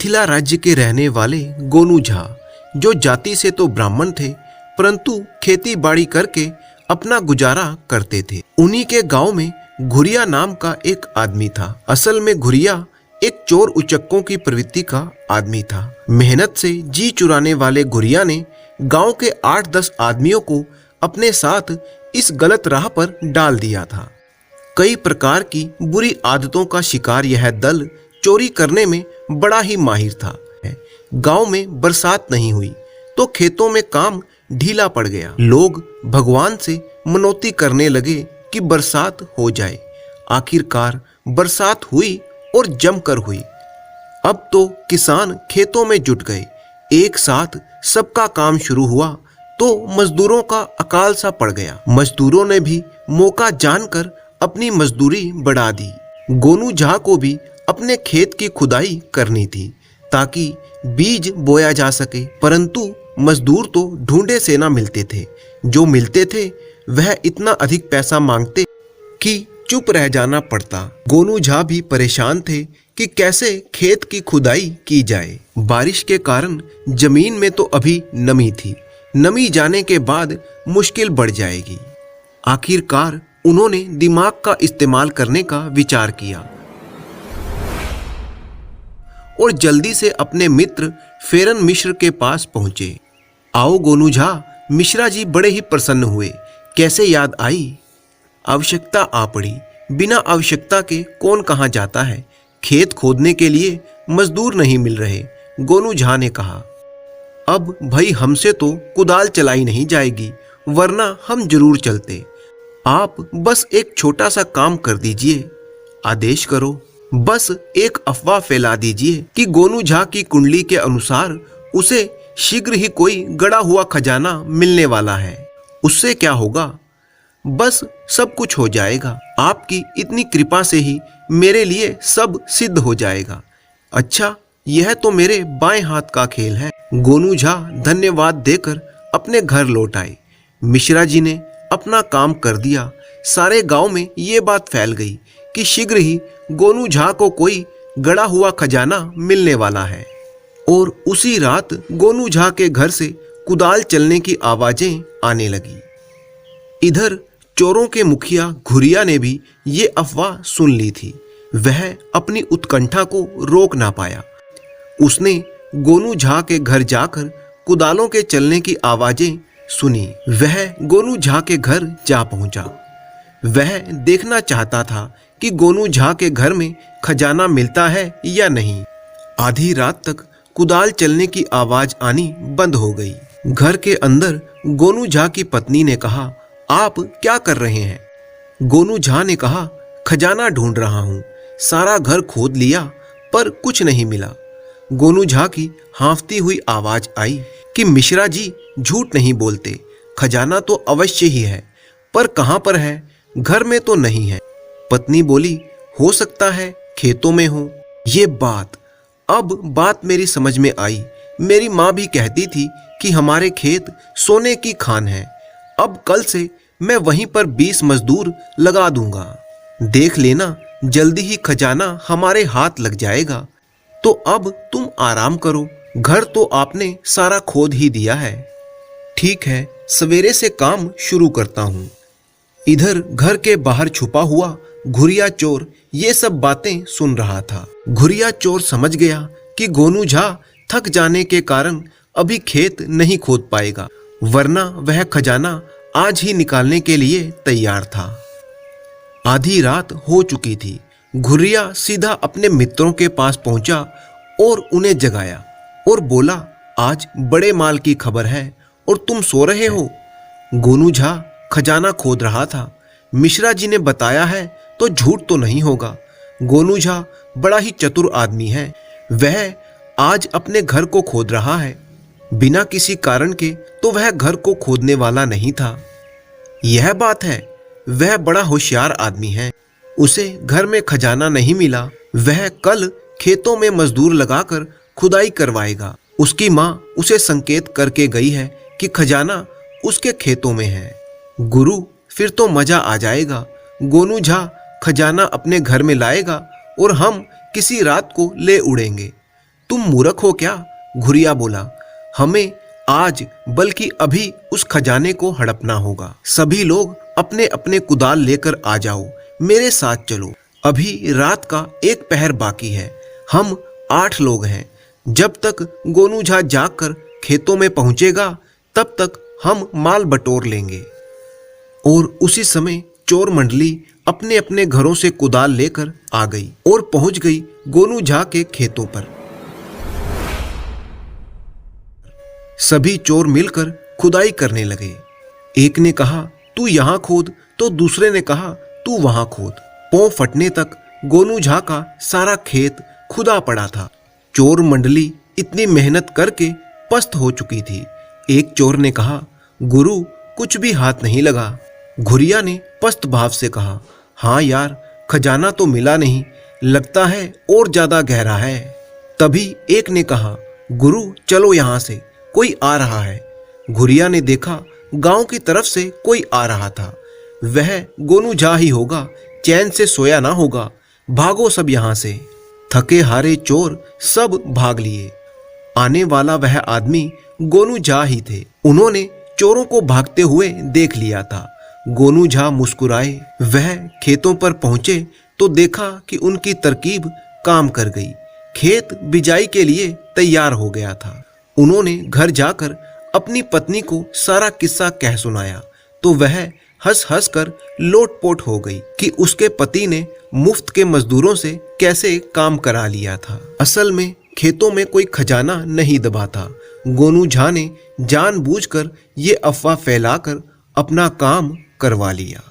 मिथिला राज्य के रहने वाले गोनू झा, जो जाति से तो ब्राह्मण थे परंतु खेती बाड़ी करके अपना गुजारा करते थे। उन्हीं के गांव में घुरिया नाम का एक आदमी था। असल में घुरिया एक चोर उचक्कों की प्रवृत्ति का आदमी था। मेहनत से जी चुराने वाले घुरिया ने गांव के 8-10 आदमियों को अपने साथ इस गलत राह पर डाल दिया था। कई प्रकार की बुरी आदतों का शिकार यह दल चोरी करने में बड़ा ही माहिर था। गांव में बरसात नहीं हुई तो खेतों में काम ढीला पड़ गया। लोग भगवान से मनौती करने लगे कि बरसात हो जाए। आखिरकार बरसात हुई और जमकर हुई। अब तो किसान खेतों में जुट गए। एक साथ सबका काम शुरू हुआ तो मजदूरों का अकाल सा पड़ गया। मजदूरों ने भी मौका जानकर अपनी मजदूरी बढ़ा दी। गोनू झा को भी अपने खेत की खुदाई करनी थी ताकि बीज बोया जा सके, परंतु मजदूर तो ढूंढे से ना मिलते थे। जो मिलते थे वह इतना अधिक पैसा मांगते कि चुप रह जाना पड़ता। गोनू झा भी परेशान थे कि कैसे खेत की खुदाई की जाए। बारिश के कारण जमीन में तो अभी नमी थी, नमी जाने के बाद मुश्किल बढ़ जाएगी। आखिरकार उन्होंने दिमाग का इस्तेमाल करने का विचार किया और जल्दी से अपने मित्र फेरन मिश्र के पास पहुंचे। आओ गोनू झा, मिश्रा जी बड़े ही प्रसन्न हुए। कैसे याद आई? आवश्यकता आ पड़ी। बिना आवश्यकता के कौन कहाँ जाता है। खेत खोदने के लिए मजदूर नहीं मिल रहे। गोनू झा ने कहा, अब भाई हमसे तो कुदाल चलाई नहीं जाएगी, वरना हम जरूर चलते। आप बस एक छोटा सा काम कर दीजिए। आदेश करो। बस एक अफवाह फैला दीजिए कि गोनू झा की कुंडली के अनुसार उसे शीघ्र ही कोई गड़ा हुआ खजाना मिलने वाला है। उससे क्या होगा? बस सब कुछ हो जाएगा। आपकी इतनी कृपा से ही मेरे लिए सब सिद्ध हो जाएगा। अच्छा, यह तो मेरे बाएं हाथ का खेल है। गोनू झा धन्यवाद देकर अपने घर लौट आए। मिश्रा जी ने अपना काम कर दिया। सारे गांव में ये बात फैल गई कि शीघ्र ही गोनू झा को कोई गड़ा हुआ खजाना मिलने वाला है। और उसी रात गोनू झा के घर से कुदाल चलने की आवाजें आने लगी। इधर चोरों के मुखिया घुरिया ने भी ये अफवाह सुन ली थी। वह अपनी उत्कंठा को रोक ना पाया। उसने गोनू झा के घर जाकर कुदालों के चलने की आवाजें सुनी। वह गोनू झा के घर जा पहुंचा। वह देखना चाहता था कि गोनू झा के घर में खजाना मिलता है या नहीं। आधी रात तक कुदाल चलने की आवाज आनी बंद हो गई। घर के अंदर गोनू झा की पत्नी ने कहा, आप क्या कर रहे हैं? गोनू झा ने कहा, खजाना ढूंढ रहा हूं। सारा घर खोद लिया पर कुछ नहीं मिला। गोनू झा की हांफती हुई आवाज आई कि मिश्रा जी झूठ नहीं बोलते, खजाना तो अवश्य ही है, पर कहां पर है? घर में तो नहीं है। पत्नी बोली, हो सकता है खेतों में हो। ये अब बात मेरी समझ में आई। मेरी माँ भी कहती थी कि हमारे खेत सोने की खान है। अब कल से मैं वहीं पर 20 मजदूर लगा दूंगा। देख लेना, जल्दी ही खजाना हमारे हाथ लग जाएगा। तो अब तुम आराम करो, घर तो आपने सारा खोद ही दिया है। ठीक है, सवेरे से काम शुरू करता हूँ। इधर घर के बाहर छुपा हुआ घुरिया चोर ये सब बातें सुन रहा था। घुरिया चोर समझ गया कि गोनू झा थक जाने के कारण अभी खेत नहीं खोद पाएगा, वरना वह खजाना आज ही निकालने के लिए तैयार था। आधी रात हो चुकी थी। घुरिया सीधा अपने मित्रों के पास पहुंचा और उन्हें जगाया और बोला, आज बड़े माल की खबर है और तुम सो रहे हो। गोनू झा खजाना खोद रहा था। मिश्रा जी ने बताया है तो झूठ तो नहीं होगा। गोनू झा बड़ा ही चतुर आदमी है। वह आज अपने घर को खोद रहा है। बिना किसी कारण के तो वह घर को खोदने वाला नहीं था। यह बात है, वह बड़ा होशियार आदमी है। उसे घर में खजाना नहीं मिला। वह कल खेतों में मजदूर लगाकर खुदाई करवाएगा। उसकी माँ उसे संकेत करके गई है कि खजाना उसके खेतों में है। गुरु, फिर तो मजा आ जाएगा। गोनू झा खजाना अपने घर में लाएगा और हम किसी रात को ले उड़ेंगे। तुम मूर्ख हो क्या? घुरिया बोला। हमें आज बल्कि अभी उस खजाने को हड़पना होगा। सभी लोग अपने अपने कुदाल लेकर आ जाओ, मेरे साथ चलो। अभी रात का एक पहर बाकी है। हम 8 लोग हैं। जब तक गोनू झा जागकर खेतों में पहुंचेगा तब तक हम माल बटोर लेंगे। और उसी समय चोर मंडली अपने अपने घरों से कुदाल लेकर आ गई और पहुंच गई गोनू झा के खेतों पर। सभी चोर मिलकर खुदाई करने लगे। एक ने कहा तू यहां खोद, तो दूसरे ने कहा तू वहां खोद। पांव फटने तक गोनू झा का सारा खेत खुदा पड़ा था। चोर मंडली इतनी मेहनत करके पस्त हो चुकी थी। एक चोर ने कहा गुरु कुछ भी हाथ नहीं लगा। घुरिया ने पस्त भाव से कहा हाँ यार, खजाना तो मिला नहीं, लगता है और ज्यादा गहरा है। तभी एक ने कहा गुरु चलो यहां से, कोई आ रहा है। घुरिया ने देखा गांव की तरफ से कोई आ रहा था। वह गोनू झा ही होगा, चैन से सोया ना होगा। भागो सब यहां से। थके हारे चोर सब भाग लिए। आने वाला वह आदमी गोनू झा ही थे। उन्होंने चोरों को भागते हुए देख लिया था। गोनू झा मुस्कुराए। वह खेतों पर पहुंचे तो देखा कि उनकी तरकीब काम कर गई। खेत बिजाई के लिए तैयार हो गया था। उन्होंने घर जाकर अपनी पत्नी को सारा किस्सा कह सुनाया तो वह हंस हंस कर लोटपोट हो गई कि उसके पति ने मुफ्त के मजदूरों से कैसे काम करा लिया था। असल में खेतों में कोई खजाना नहीं दबा था। गोनू झा ने जानबूझकर ये अफवाह फैलाकर अपना काम करवा लिया।